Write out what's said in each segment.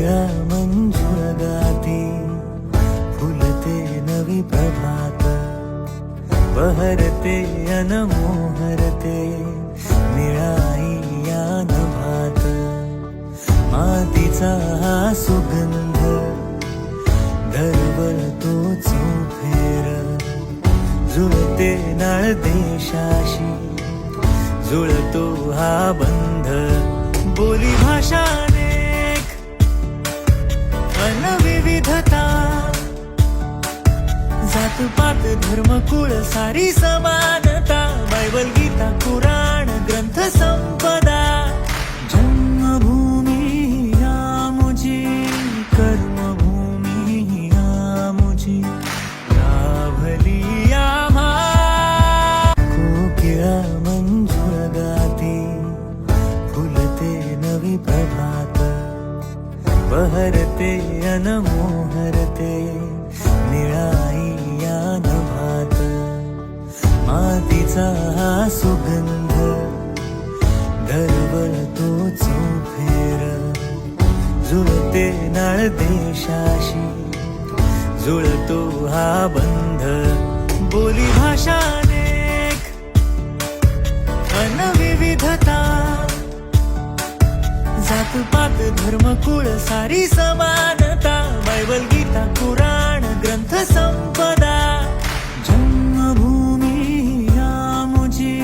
कोकिळा मंजुळ गाती, फुलते नवी प्रभात, बहरते अनमोहरते निळाई या नभात. मातीचा हा सुगंध दरवळतो चौफेर, जुळते नाळ देशाशी, जुळतो हा बंध. बोली भाषा अनेक अन विविधता, जात पात धर्म कुळ सारी समानता. बायबल गीता कुराण ग्रंथ संपदा, जन्मभूमी या मुझी, कर्मभूमी या मुझी, लाभली आम्हा. कोकिळा मंजुळ गाती, फुलते नवी प्रभात, बहरते अनमोहरते निळाई या नभात. मातीचा हा सुगंध दरवळतो चौफेर, जुळते नाळ देशाशी, जुळतो हा बंध. बोली भाषा अनेक अन विविधता, जात पात धर्म कुळ सारी समानता. बायबल गीता कुराण ग्रंथ संपदा, जन्मभूमी या मुझी,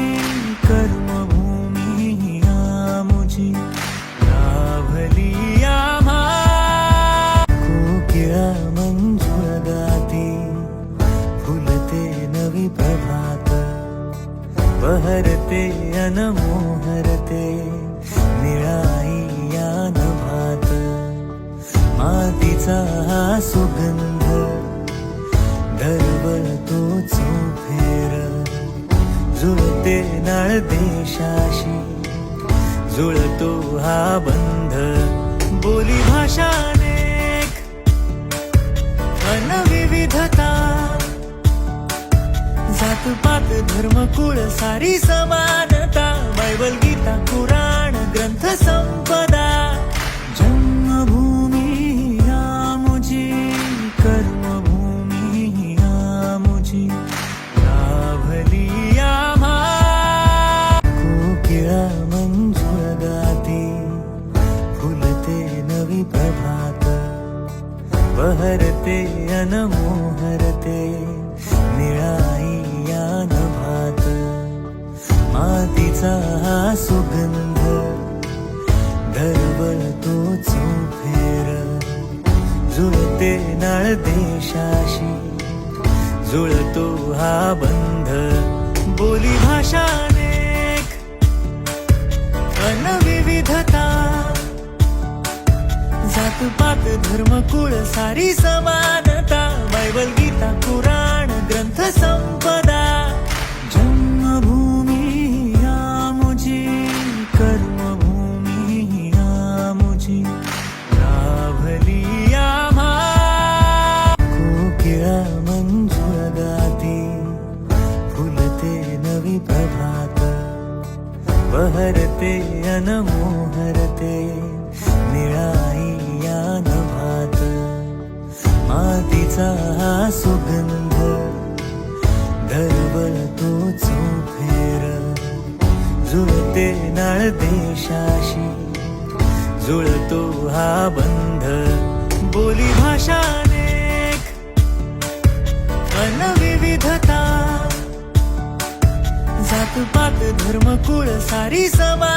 कर्मभूमी या मुझी, लाभली आम्हा. कोकिळा मंजुळ गाती, फुलते नवी प्रभात, बहरते अनमोहरते निळाई या नभात. मातीचा हा सुगंध दरवळतो चौफेर, जुळते नाळ देशाशी, जुळतो हा बंध. बोली भाषा अनेक अन विविधता, जात पात धर्म कुळ सारी समानता. बायबल गीता कुराण ग्रंथ संपदा, जन्मभूमी या मुझी, कर्मभूमी या मुझी, लाभली आम्हा. कोकिळा मंजुळ गाती, फुलते नवी प्रभात, बहरते अनमोहरते निळाई या नभात. मातीचा हा सुगंध दरवळतो चौफेर, जुळते नाळ देशाशी, जुळतो हा बंध. बोली भाषा अनेक अन विविधता, जात पात धर्म कुळ सारी समानता. बायबल गीता कुराण ग्रंथ संपदा, जन्मभूमी या मुझी, कर्मभूमी या मुझी, लाभली आम्हा. कोकिळा मंजुळ गाती, फुलते नवी प्रभात, बहरते अनमोहरते निळाई या नभात. मातीचा हा सुगंध दरवळतो चौफेर, जुळते नाळ देशाशी, जुळतो हा बंध. बोली भाषा अनेक अन विविधता, जात पात धर्म कुळ सारी समा.